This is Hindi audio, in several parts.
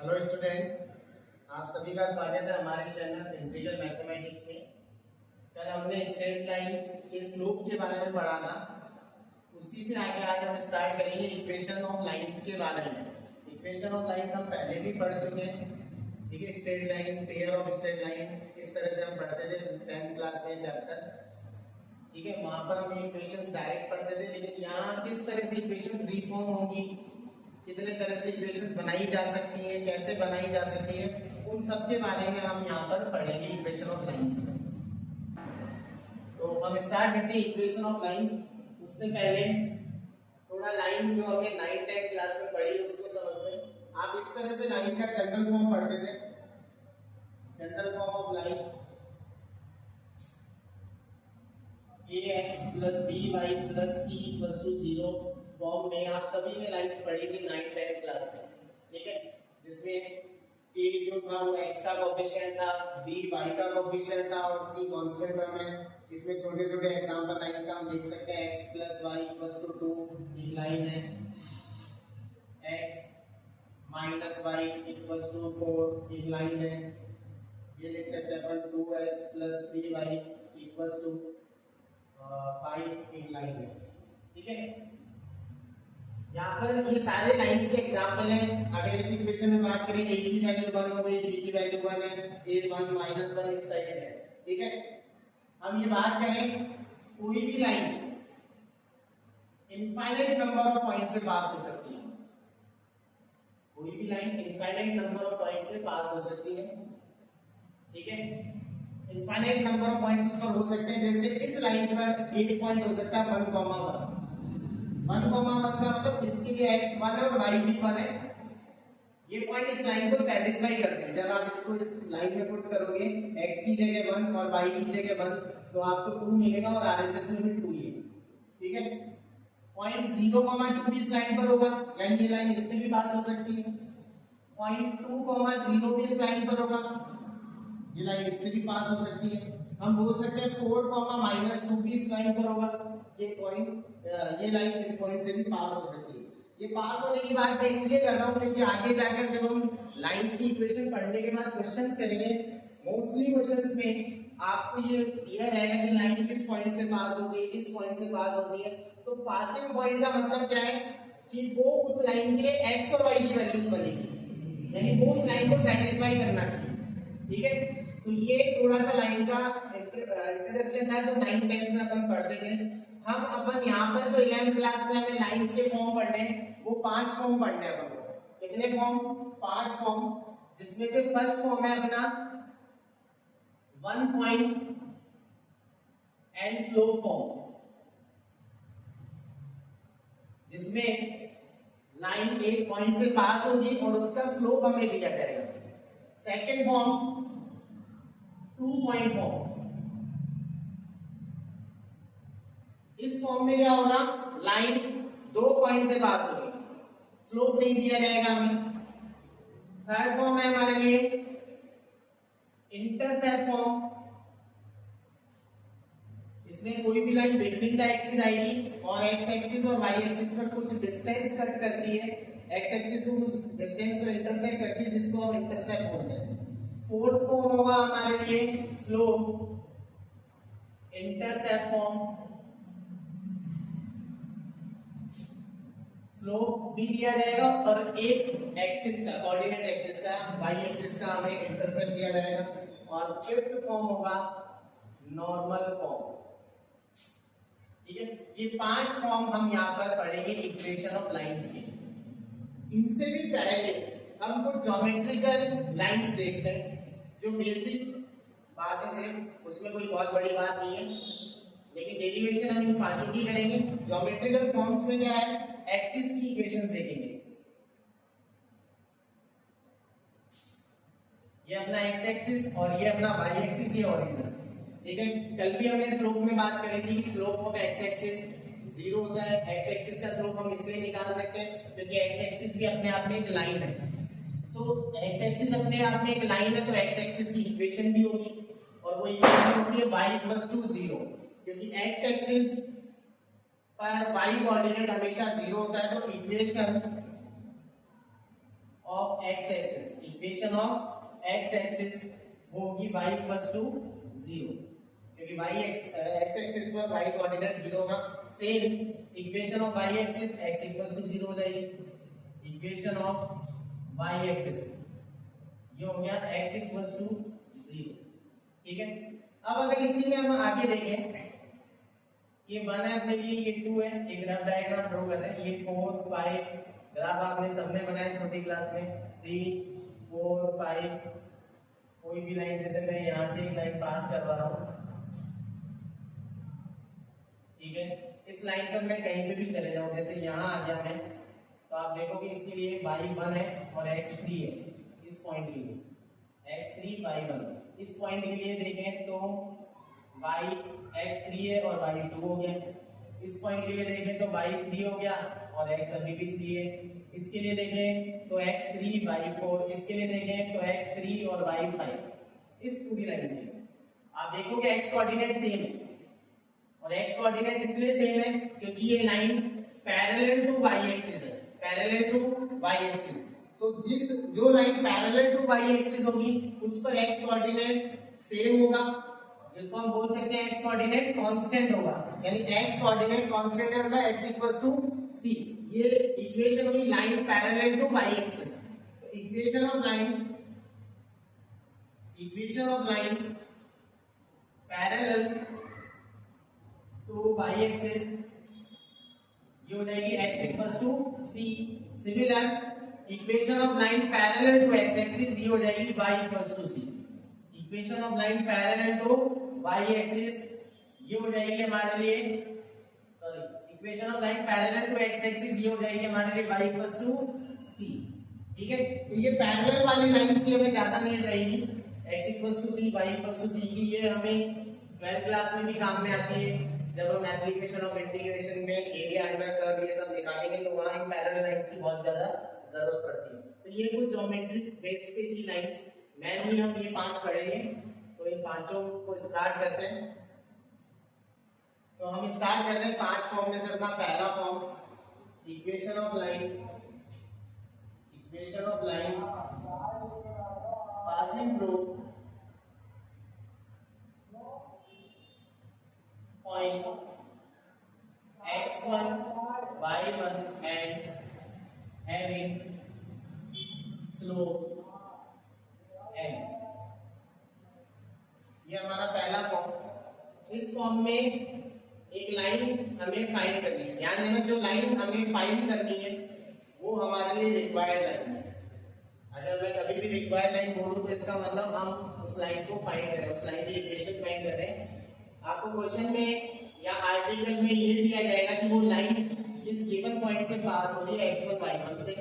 हेलो स्टूडेंट्स, आप सभी का स्वागत है हमारे चैनल इंटीग्रल मैथमेटिक्स में। कल हमने स्ट्रेट लाइंस के स्लोप के बारे में पढ़ा था। उसी से आगे आज हम स्टार्ट करेंगे इक्वेशन ऑफ लाइंस के बारे में। इक्वेशन ऑफ लाइंस हम पहले भी पढ़ चुके हैं, ठीक है। Straight line, pair of straight line, इस तरह से हम पढ़ते थे 10th क्लास में चैप्टर, ठीक है। वहां पर हम इक्वेशन डायरेक्ट पढ़ते थे, लेकिन यहाँ किस तरह से इक्वेशन रिफॉर्म होगी, कितने तरह से इक्वेशंस बनाई जा सकती है, कैसे बनाई जा सकती है, उन सब के बारे में हम यहाँ पर पढ़ेंगे इक्वेशन ऑफ लाइंस में। तो हम स्टार्ट करते हैं इक्वेशन ऑफ लाइंस। उससे पहले थोड़ा लाइन जो हमने 9th 10th क्लास में पढ़ी उसको समझते हैं। आप इस तरह से लाइन का जनरल फॉर्म पढ़ते थे, general form of line ax plus by plus c equals to 0 form में आप सभी ने लाइंस पढ़ी थी 9th 10th क्लास में, ठीक है। जिसमें a जो था वो x का कोएफिशिएंट था, b y का कोएफिशिएंट था और c कांस्टेंट टर्म है। इसमें छोटे छोटे एग्जांपल लाइंस का हम देख सकते हैं। x plus y equals to 2 एक लाइन है, x minus y equals to 4 एक लाइन है। ये लिख सकते हैं अपन 2x plus 3y equals to 5 एक लाइन है, ठीक है। यहाँ पर ये सारे लाइंस के एग्जांपल हैं। अगर इस इक्वेशन में बात करें, a की वैल्यू 1 हो गई, b की वैल्यू 1 है, a 1 माइनस 1 इस टाइप है, ठीक है। हम ये बात करें, कोई भी line infinite number of point से पास हो सकती है। कोई भी line infinite number of point से पास हो सकती है, ठीक है। इनफाइनाइट नंबर ऑफ पॉइंट्स पर हो सकते हैं। जैसे इस लाइन पर एक पॉइंट हो सकता है 1, 1, 1 का मतलब इसके लिए x 1 है और y भी 1 है। ये पॉइंट इस लाइन को सेटिस्फाई करते हैं। जब आप इसको इस लाइन में पुट करोगे, x की जगह 1 और y की जगह 1, तो आपको 2 मिलेगा और RHS में भी 2 ही है, ठीक है। पॉइंट 0,2 भी इस लाइन पर होगा, यानी ये लाइन इससे भी पास हो सकती है। पॉइंट 2,0 भी इस लाइन पर होगा, ये लाइन इससे भी पास हो सकती है। हम बोल सकते हैं 4,-2 भी इस लाइन पर होगा, ये पॉइंट ये लाइन इस पॉइंट से भी पास हो सकती है। ये पास होने की बात मैं इसलिए कर रहा हूं क्योंकि आगे जाकर जब हम लाइंस की इक्वेशन पढ़ने के बाद क्वेश्चंस करेंगे, मोस्टली क्वेश्चंस में आपको ये दिया रहेगा कि लाइन किस पॉइंट से पास होती है, इस पॉइंट से पास होती है। तो पासिंग पॉइंट का मतलब क्या है कि वो उस लाइन के लिए x और y की वैल्यूज बनेगी, यानी वो उस लाइन को सेटिस्फाई करना चाहिए, ठीक है। तो ये थोड़ा सा लाइन का इंट्रोडक्शन था जो 9th 10th में अपन पढ़ते थे। हम अपन यहाँ पर जो 11th क्लास में हमें लाइंस के फॉर्म पढ़ने हैं, वो 5 फॉर्म पढ़ने हैं अपन को। कितने फॉर्म? 5 फॉर्म, जिसमें से फर्स्ट फॉर्म है अपना 1 पॉइंट एंड स्लोप फॉर्म, जिसमें लाइन एक पॉइंट से पास होगी और उसका स्लोप हमें दिया जाएगा। Second form 2 point form. इस फॉर्म में क्या होगा, लाइन 2 पॉइंट से पास होगी, स्लोप नहीं दिया जाएगा हमें। थर्ड फॉर्म है हमारे लिए इंटरसेप्ट फॉर्म। इसमें कोई भी लाइन बिटवीन द एक्सिस आएगी और एक्स एक्सिस और वाई एक्सिस पर कुछ डिस्टेंस कट करती है, एक्स एक्सिस को कुछ डिस्टेंस पर इंटरसेक्ट करती है, जिसको हम इंटरसेप्ट बोलते हैं। फोर्थ फॉर्म होगा हमारे लिए स्लोप इंटरसेप्ट फॉर्म। स्लोप भी दिया जाएगा और एक एक्सिस का, कोऑर्डिनेट एक्सिस का, वाई एक्सिस का हमें इंटरसेप्ट दिया जाएगा। और फिफ्थ फॉर्म होगा नॉर्मल फॉर्म, ठीक है। ये 5 फॉर्म हम यहाँ पर पढ़ेंगे इक्वेशन ऑफ लाइंस के। इनसे भी पहले हम कुछ ज्योमेट्रिकल लाइंस देखते हैं, जो बेसिक बात है सिर्फ, उसमें कोई बहुत बड़ी बात नहीं है, लेकिन डेरिवेशन हम इन 5 की करेंगे। ज्योमेट्रिकल फॉर्म्स में क्या है, एक्सिस की इक्वेशंस देखेंगे। ये अपना एक्स एक्सिस और ये अपना वाई एक्सिस, ये ओरिजिन, ठीक है। कल भी हमने स्लोप में बात करी थी कि स्लोप ऑफ एक्स एक्सिस 0 होता है। एक्स एक्सिस का स्लोप हम इसलिए निकाल सकते हैं क्योंकि एक्स एक्सिस भी अपने आप में एक लाइन है। तो एक्स एक्सिस अपने आप में एक लाइन है, तो एक्स एक्सिस की इक्वेशन भी होगी, और वो इक्वेशन होती है y = 0, क्योंकि एक्स एक्सिस पर y कोऑर्डिनेट हमेशा 0 होता है। तो equation of x axis, equation of x axis होगी y इक्वल्स टू 0, क्योंकि y एक्स एक्सिस पर y कोऑर्डिनेट 0 होगा। Same equation of y axis x equals to 0 हो जाएगी। इक्वेशन ऑफ y एक्सिस ये हो गया x इक्वल्स टू 0, ठीक है। अब अगर इसी में हम आगे देखें, ये 1 है अपने लिए, ये 2 है, एक ग्राफ डायग्राम ड्रॉ कर रहे हैं। ये 4 5 ग्राफ आपने सबने बनाए छोटी क्लास में, 3 4 5, कोई भी लाइन, जैसे मैं यहाँ से एक लाइन पास करवा रहा हूँ, ठीक है। इस लाइन पर मैं कहीं पे भी चले जाऊं, जैसे यहाँ आ गया मैं, तो आप देखोगे इसके लिए y1 है और x3 है। इस पॉइंट के लिए x3 y1, इस पॉइंट के लिए देखें तो y x3 है और y2 हो गया। इस पॉइंट के लिए देखें तो y3 हो गया और x अभी भी 3 है। इसके लिए देखें तो x3 y4, इसके लिए देखें तो x3 और y5। इस पूरी लाइन में आप देखोगे x कोऑर्डिनेट सेम है, और x कोऑर्डिनेट इसलिए सेम है क्योंकि ये line parallel to y axis है, पैरेलल टू y एक्सिस। तो जो line parallel to y axis होगी उस पर x कोऑर्डिनेट सेम होगा, जिसको हम बोल सकते हैं x कोऑर्डिनेट कांस्टेंट होगा, यानी x कोऑर्डिनेट कांस्टेंट है मतलब x इक्वल्स टू c। ये इक्वेशन हुई line parallel to y axis. तो equation of line parallel to y axis ये हो जाएगी x equals to c। Similar equation of line parallel to x axis ये हो जाएगी y equals to c। Equation of line parallel to y axis ये हो जाएगी हमारे लिए, sorry, equation of line parallel to x axis ये हो जाएगी हमारे लिए y इक्वल्स टू c, ठीक है। तो ये पैरेलल वाली लाइंस की हमें ज्यादा नहीं रहेगी, x equals to c y equals to c की। ये हमें 12th क्लास में भी काम में आती है, जब हम एप्लीकेशन ऑफ इंटीग्रेशन में एरिया अंडर कर्व ये सब निकालेंगे तो वहां इन पैरेलल लाइंस की बहुत ज्यादा जरूरत पड़ती है। तो ये कुछ ज्योमेट्रिक बेस पे थी लाइंस, मैनली हम ये 5 पढ़ेंगे। तो इन पांचों को स्टार्ट करते हैं। तो हम स्टार्ट कर रहे हैं 5 फॉर्म में से अपना पहला form equation of line passing through point x1 y1 and having slope n। ये हमारा पहला फॉर्म। इस फॉर्म में एक लाइन हमें फाइंड करनी है, यानी जो लाइन हमें फाइंड करनी है वो हमारे लिए रिक्वायर्ड लाइन है। अगर मैं कभी भी रिक्वायर्ड लाइन बोलूं तो इसका मतलब हम उस लाइन को फाइंड करें, उस लाइन की इक्वेशन फाइंड कर रहे हैं। आपको क्वेश्चन में या आर्टिकल में ये दिया जाएगा कि वो लाइन इस गिवन पॉइंट से पास हो रही है x1 y1 से,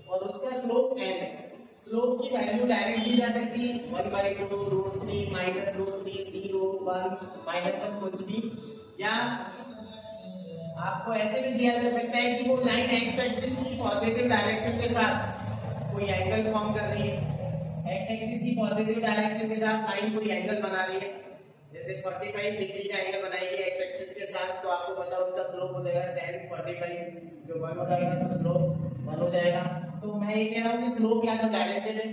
और उसका स्लोप n है। स्लोप की वैल्यू डायरेक्ट दी जा सकती है 1/2 √3 -√3 0 1 -1 कुछ भी, या आपको ऐसे भी दिया जा सकता है कि वो लाइन x एक्सिस की पॉजिटिव डायरेक्शन के साथ कोई एंगल फॉर्म कर रही है। x एक्सिस की पॉजिटिव डायरेक्शन के साथ लाइन कोई एंगल बना रही है, जैसे 45 डिग्री का एंगल बनाएगी x एक्सिस के साथ, तो आपको पता है उसका स्लोप हो जाएगा tan 45, जो 1 हो जाएगा तो स्लोप 1 हो जाएगा। तो मैं ये कह रहा हूँ कि स्लोप या तो डायरेक्ट दे दें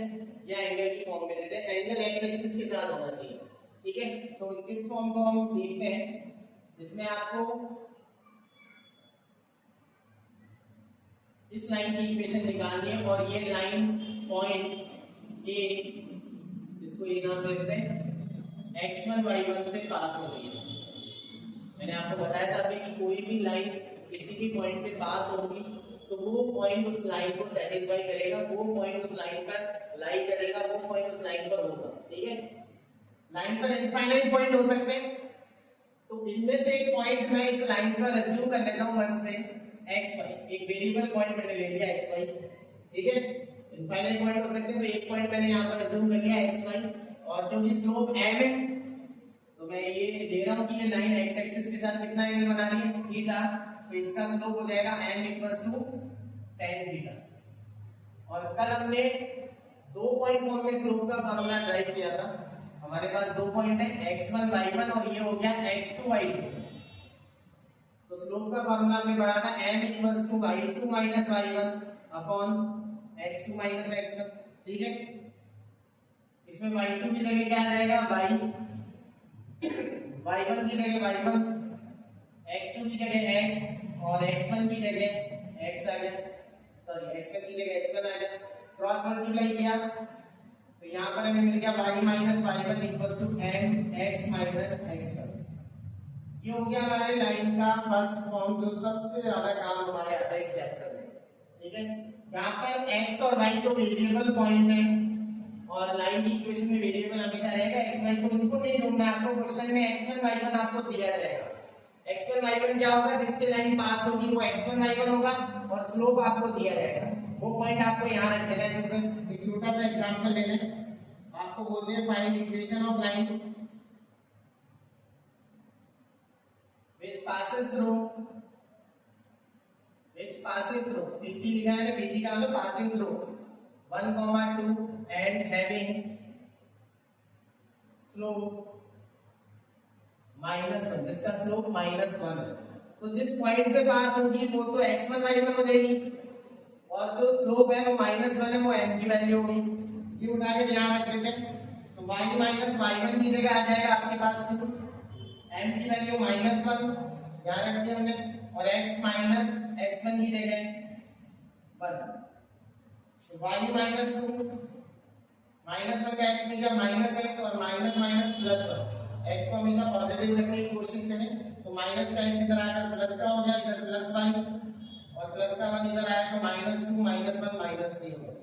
या एंगल की फॉर्म में दे दें, एंगल x एक्सिस के साथ होना चाहिए, ठीक है। तो इस फॉर्म को हम देखते हैं, जिसमें आपको इस लाइन की इक्वेशन निकालनी है, और ये लाइन पॉइंट ए, इसको ये नाम दे देते हैं, x1 y1 से पास हो रही है। मैंने आपको बताया था कि कोई भी लाइन किसी भी पॉइंट से पास होगी तो वो पॉइंट उस लाइन को सेटिस्फाई करेगा, वो पॉइंट उस लाइन पर लाई करेगा, वो पॉइंट उस लाइन पर होगा, ठीक है। लाइन पर इनफाइनाइट पॉइंट हो सकते हैं, तो इनमें से एक पॉइंट मैं इस लाइन पर अज्यूम कर लेता हूं 1 से xy, एक वेरिएबल पॉइंट मैंने ले लिया xy, ठीक है। इनफाइनाइट पॉइंट हो सकते हैं, तो एक पॉइंट मैंने यहां पर अज्यूम कर लिया xy, और क्योंकि स्लोप m है तो मैं ये दे रहा हूं कि ये लाइन x एक्सिस के साथ कितना एंगल बना रही है, थीटा, तो इसका स्लोप हो जाएगा m = tan थीटा। और कल हमने 2 पॉइंट फॉर्म में स्लोप का फार्मूला ड्राइव किया था। हमारे पास 2 पॉइंट है x1 y1 और ये हो गया x2 y2। तो स्लोप का फार्मूला हमने पढ़ा था m = y2 - y1 upon x2 - x1, ठीक है। इसमें y2 की जगह क्या आ जाएगा y1 की जगह y1, x2 की जगह x और x1 की जगह x आ गया, सॉरी x1 की जगह x1 आ गया। क्रॉस मल्टीप्लाई किया तो यहाँ पर हमें मिल गया y minus y1 equal to mx minus x1। ये हो गया हमारे लाइन का फर्स्ट फॉर्म, जो सबसे ज्यादा काम हमारे आता है इस चैप्टर में। ठीक है, यहाँ पर x और y तो वेरिएबल पॉइंट है और लाइन की इक्वेशन में वेरिएबल हमेशा रहेगा, x y तो उनको नहीं ढूंढना आपको, क्वेश्चन में x1 y1 आपको दिया जाएगा। x1 y1 क्या होगा, जिससे लाइन पास होगी वो x1 y1 होगा और स्लोप आपको दिया जाएगा, वो पॉइंट आपको यहाँ रख देना है। जैसे एक छोटा सा एग्जांपल ले लें, आपको बोलते हैं find equation of line which passes through PT लिखा है ना, PT का मतलब passing through 1, 2 and having slope -1, जिसका स्लोप -1 है। तो जिस पॉइंट से पास होगी वो तो x1 y1 हो जाएगी और जो स्लोप है वो -1 है, वो m की वैल्यू होगी। ये उठा के ध्यान रख देते हैं, तो y माइनस y1 की जगह आ जाएगा आपके पास 2, m की वैल्यू -1 ध्यान रख दिया हमने, और x माइनस x1 की जगह 1, तो y माइनस 2 -1 का x मिल गया -x और माइनस माइनस +1। x को हमेशा पॉजिटिव रखने की कोशिश करें, तो माइनस का x इधर आकर प्लस का हो गया, इधर +y और प्लस का 1 इधर आया तो -2 -1 -3 हो गया।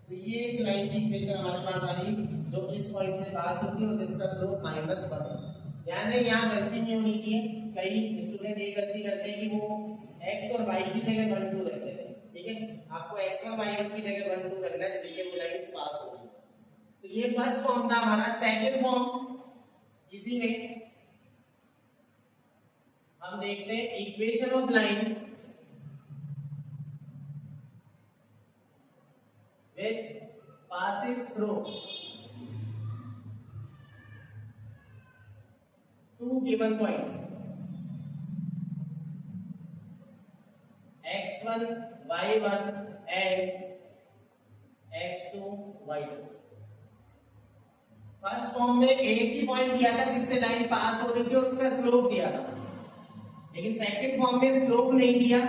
तो ये एक लाइन की इक्वेशन हमारे पास आ रही जो इस पॉइंट से पास होती है और जिसका स्लोप -1 है। ध्यान रहे यहाँ गलती नहीं होनी चाहिए, कई स्टूडेंट ये गलती करते हैं कि वो x और y की जगह 1 2 रख देते हैं। ठीक है, आपको x1 y1 की जगह 1 2 रखना है जिससे वो लाइन पास होगी। तो ये फर्स्ट फॉर्म था हमारा। सेकंड फॉर्म इसी में हम देखते हैं equation of line which passes through two given points x1 y1 and x2 y2। First form में एक ही पॉइंट दिया था जिससे लाइन पास हो रही थी और उसका स्लोप दिया था, लेकिन सेकंड फॉर्म में स्लोप नहीं दिया,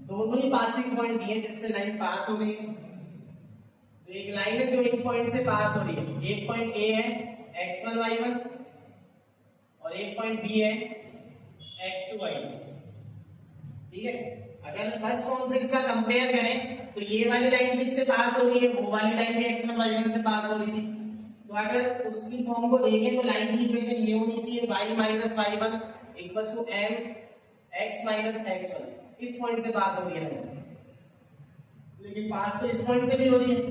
दोनों ही पासिंग पॉइंट दिए जिससे लाइन पास हो रही है। तो एक लाइन है जो एक पॉइंट से पास हो रही है, एक पॉइंट ए है x1 y1 और एक पॉइंट बी है x2 y2। ठीक है, अगर फर्स्ट फॉर्म से इसका कंपेयर करें तो ये वाली लाइन किससे पास हो रही है, वो वाली लाइन भी x1 y1 से पास हो रही थी। तो अगर उसकी फॉर्म को देखें तो लाइन की इक्वेशन ये होनी चाहिए y minus y1 equal to m x minus x1, इस पॉइंट से पास हो रही है, लेकिन पास तो इस पॉइंट से भी हो रही है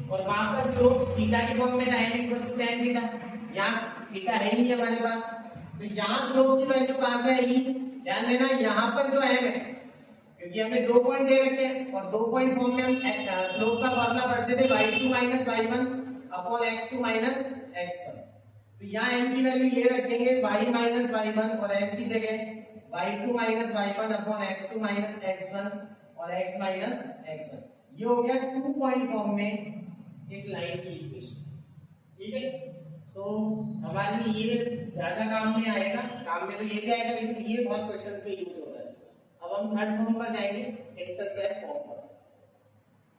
और वहां का स्लोप थीटा की फॉर्म में था m equal to tan theta, यहाँ थीटा है ही नहीं हमारे पास, तो यहाँ स्लोप की वैल्यू कहां से आएगी, ध्यान देना यहाँ पर जो m है, क्योंकि हमने 2 पॉइंट दे रखे हैं और 2 पॉइंट फॉर्म में हम स्लोप का फॉर्मूला पढ़ते थे y2 minus y1 upon x2 minus x1। तो यहाँ m की वैल्यू ये रखेंगे y माइनस y1 और m की जगह y2 minus y1 upon x2 minus x1 और x माइनस x1। ये हो गया 2 पॉइंट फॉर्म में एक लाइन की इक्वेशन। ठीक है, तो हमारे लिए ये ज्यादा काम में आएगा, काम में तो ये भी आएगा लेकिन ये बहुत क्वेश्चंस में यूज होता है। अब हम थर्ड फॉर्म पर जाएंगे, इंटरसेप्ट फॉर्म।